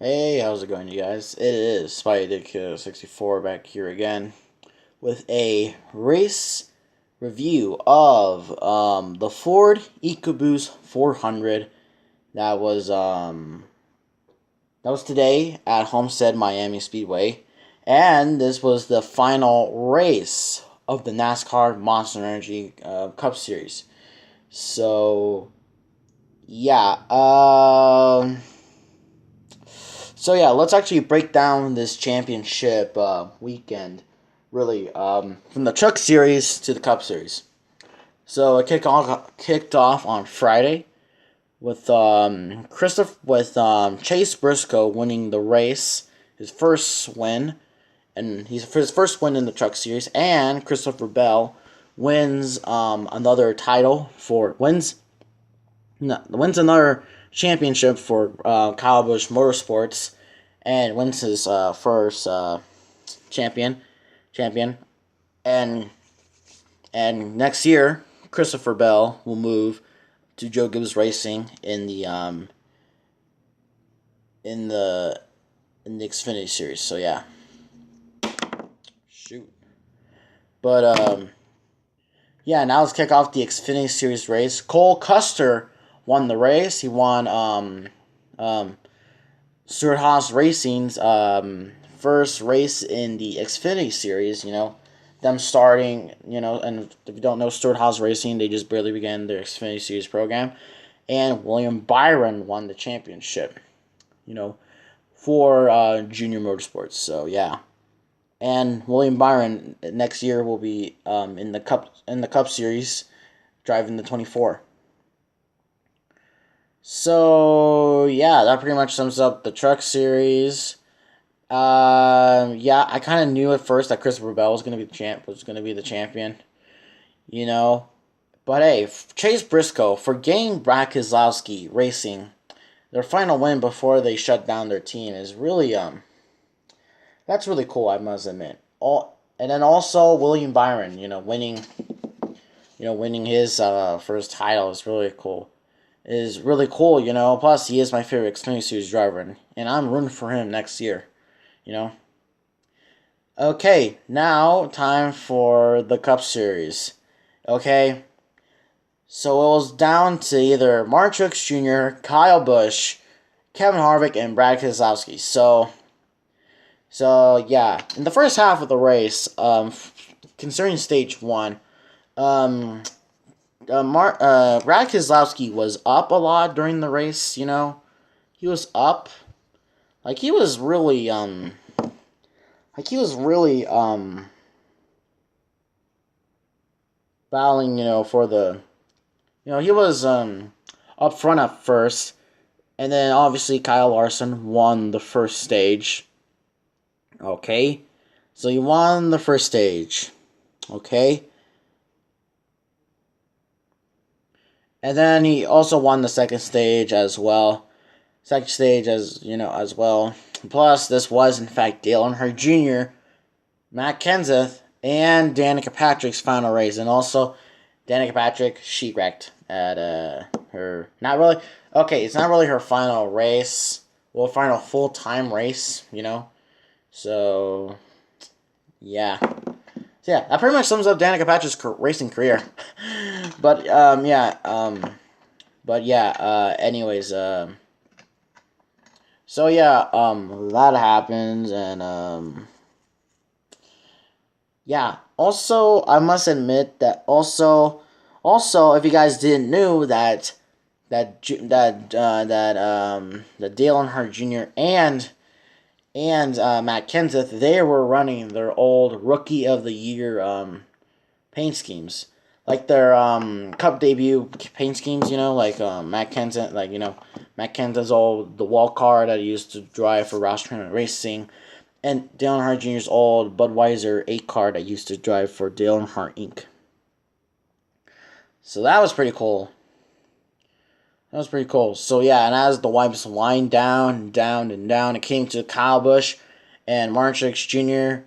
Hey, how's it going, you guys? It is SpideyDidKid64 back here again with a race review of the Ford EcoBoost 400 that was today at Homestead Miami Speedway, and this was the final race of the NASCAR Monster Energy Cup Series. So yeah, let's actually break down this championship weekend, really, from the Truck Series to the Cup Series. So it kicked off on Friday with Chase Briscoe winning the race, his first win, and he's for his first win in the Truck Series, and Christopher Bell wins another title for wins no, wins another championship for Kyle Busch Motorsports, and wins his first champion, and next year Christopher Bell will move to Joe Gibbs Racing in the in the Xfinity series. So yeah, shoot, but yeah. Now let's kick off the Xfinity series race. Cole Custer won the race. He won Stuart Haas Racing's first race in the Xfinity series. Them starting, and if you don't know Stuart Haas Racing, they just barely began their Xfinity series program. And William Byron won the championship, for Junior Motorsports. So yeah. And William Byron next year will be in the Cup Series, driving the 24. So yeah, that pretty much sums up the Truck Series. Yeah, I kind of knew at first that Christopher Bell was gonna be the champion, you know. But hey, Chase Briscoe for getting Brad Keselowski Racing their final win before they shut down their team is really that's really cool, I must admit. And then also William Byron, winning his first title is really cool. Plus, he is my favorite Xfinity Series driver, and I'm rooting for him next year. You know. Okay, now time for the Cup Series. Okay, so it was down to either Mark Truex Jr., Kyle Busch, Kevin Harvick, and Brad Keselowski. So yeah, in the first half of the race, concerning stage one, Brad Keselowski was up a lot during the race. He was up, like he was really battling, for the, he was up front at first, and then obviously Kyle Larson won the first stage. Okay, so he won the first stage. Okay. And then he also won the second stage as well. As well. Plus, this was in fact Dale Earnhardt Jr., Matt Kenseth, and Danica Patrick's final race. And also, Danica Patrick, she wrecked at her, not really, okay, it's not really her final race. Well, final full-time race, So, yeah. So yeah, that pretty much sums up Danica Patrick's racing career. But anyways, so yeah, that happens, and yeah. Also, I must admit that if you guys didn't know that Dale Earnhardt Jr. and Matt Kenseth, they were running their old Rookie of the Year paint schemes, like their Cup debut paint schemes. Matt Kenseth, Matt Kenseth's old the wall car that he used to drive for Roush Tournament Racing, and Dale Earnhardt Jr.'s old Budweiser 8 car that used to drive for Dale Earnhardt Inc. So that was pretty cool. So yeah, and as the wipes wind down, it came to Kyle Busch and Mark Truex Jr.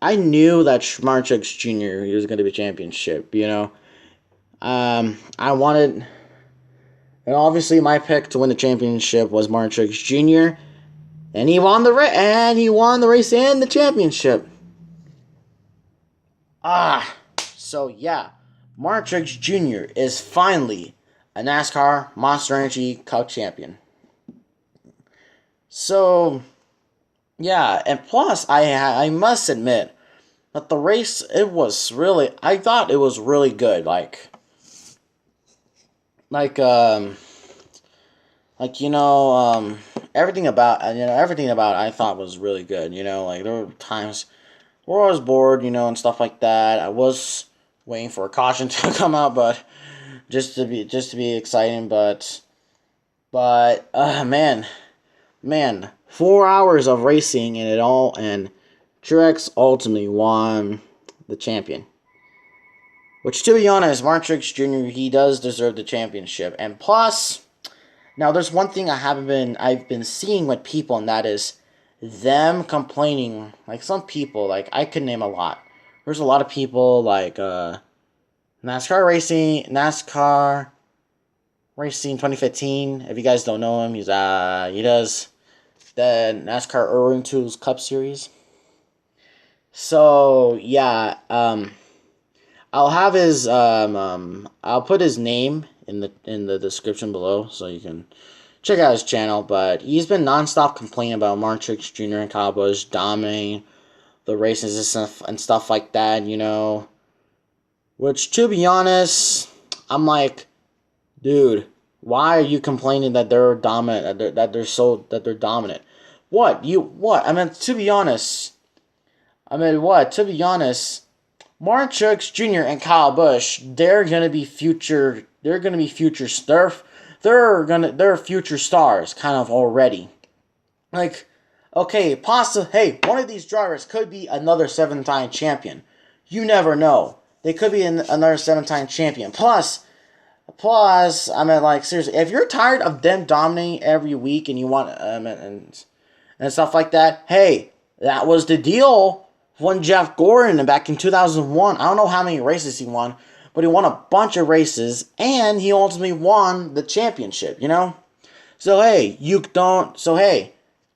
I knew that Mark Truex Jr. he was going to be championship. I wanted And obviously, my pick to win the championship was Martin Truex Jr. And he won the race and the championship. So yeah, Martin Truex Jr. is finally a NASCAR Monster Energy Cup champion. So yeah, and plus I must admit that the race I thought it was really good. Like um everything about it I thought was really good. Like there were times where I was bored, and stuff like that. I was waiting for a caution to come out, but just to be exciting. But man, 4 hours of racing and it all, and Truex ultimately won the champion. Which, to be honest, Martin Truex Jr. he does deserve the championship, and plus, now there's one thing I've been seeing with people, and that is them complaining. Like some people, like I could name a lot. There's a lot of people like NASCAR Racing 2015. If you guys don't know him, he does the NASCAR Urban Tools Cup Series. So yeah, I'll put his name in the description below so you can check out his channel. But he's been nonstop complaining about Martin Truex Jr. and Kyle Busch dominating the races and stuff like that. Which, to be honest, I'm like, dude, why are you complaining that they're dominant? That they're dominant? What? I mean, to be honest. To be honest, Martin Truex Jr. and Kyle Busch, they're gonna be future. They're gonna be future stuff. They're future stars, kind of already. Like, okay, hey, one of these drivers could be another 7-time champion. You never know. They could be another 7-time champion. Plus, seriously, if you're tired of them dominating every week and you want and stuff like that, hey, that was the deal when Jeff Gordon back in 2001. I don't know how many races he won, but he won a bunch of races and he ultimately won the championship. So hey,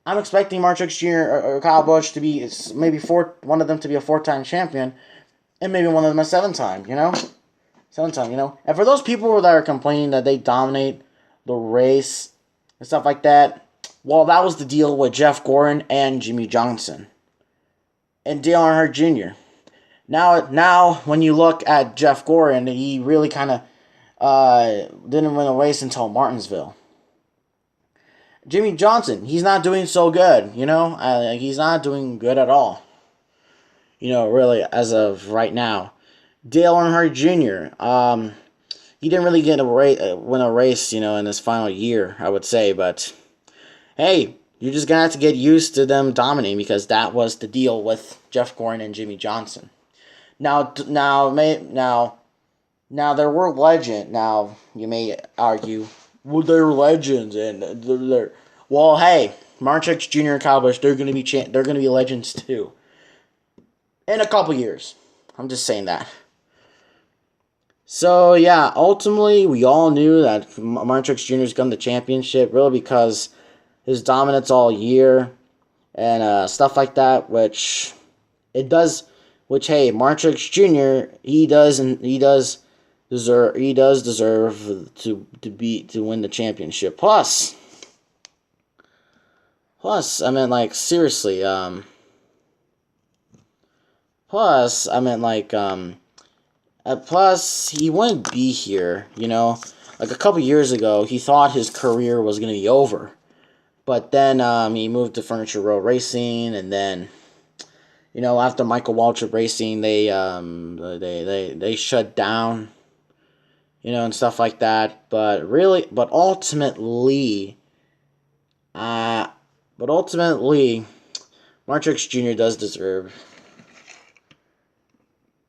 I'm expecting Martin Truex Jr. or Kyle Busch to be maybe one of them to be a 4-time champion, and maybe one of them a 7-time. 7-time. And for those people that are complaining that they dominate the race and stuff like that, well, that was the deal with Jeff Gordon and Jimmy Johnson and Dale Earnhardt Jr. Now, when you look at Jeff Gordon, he really kind of didn't win a race until Martinsville. Jimmy Johnson, he's not doing so good. He's not doing good at all. Really, as of right now. Dale Earnhardt Jr. He didn't really win a race, in his final year, I would say. But hey, you're just gonna have to get used to them dominating because that was the deal with Jeff Gordon and Jimmy Johnson. Now, there were legends. Now you may argue, well, they're legends, and they're well, hey, Martin Truex Jr. and Kyle Busch, they're gonna be legends too. In a couple years, I'm just saying that. So yeah, ultimately we all knew that Martin Truex Jr. is going to the championship, really because his dominance all year and stuff like that. Which hey, Martin Truex Jr. he does deserve to win the championship. Plus, I mean, like, seriously, plus, he wouldn't be here, Like, a couple years ago, he thought his career was going to be over. But then, he moved to Furniture Row Racing, and then, after Michael Waltrip Racing, they shut down, and stuff like that. But ultimately, Martin Truex Jr. does deserve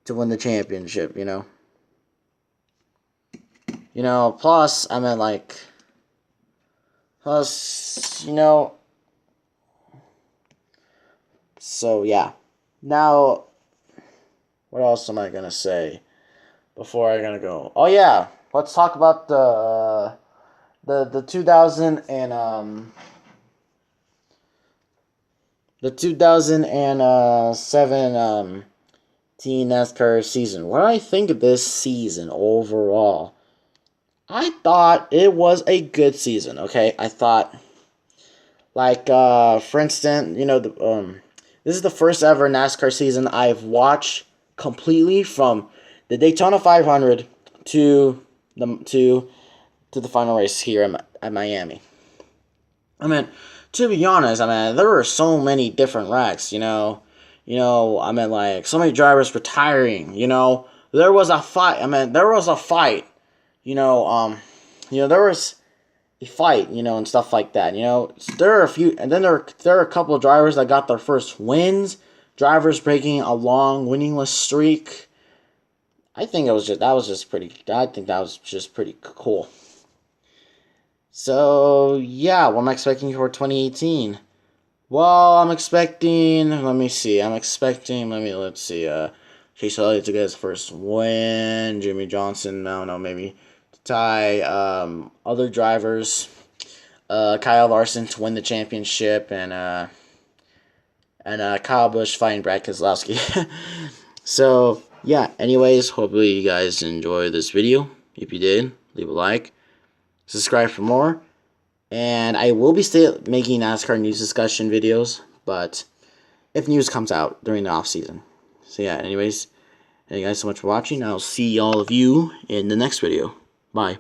to win the championship, plus, so yeah. Now, what else am I going to say before I'm going to go? Oh, yeah, let's talk about the 2007 teen NASCAR season. What do I think of this season overall? I thought it was a good season. Okay, I thought, like, for instance, this is the first ever NASCAR season I've watched completely from the Daytona 500 to the final race here at Miami. I mean, to be honest, there were so many different wrecks. Like so many drivers retiring. There was a fight. There was a fight. There was a fight. And stuff like that. There are a few, and then there are a couple of drivers that got their first wins. Drivers breaking a long winningless streak. I think that was just pretty cool. So yeah, what am I expecting for 2018? Well, I'm expecting. Let me see. Let's see. Chase Elliott to get his first win. Jimmy Johnson. I don't know. Maybe to tie. Other drivers. Kyle Larson to win the championship, and Kyle Busch fighting Brad Keselowski. So yeah. Anyways, hopefully you guys enjoyed this video. If you did, leave a like. Subscribe for more. And I will be still making NASCAR news discussion videos, but if news comes out during the off season. So yeah, anyways, thank you guys so much for watching. I'll see all of you in the next video. Bye.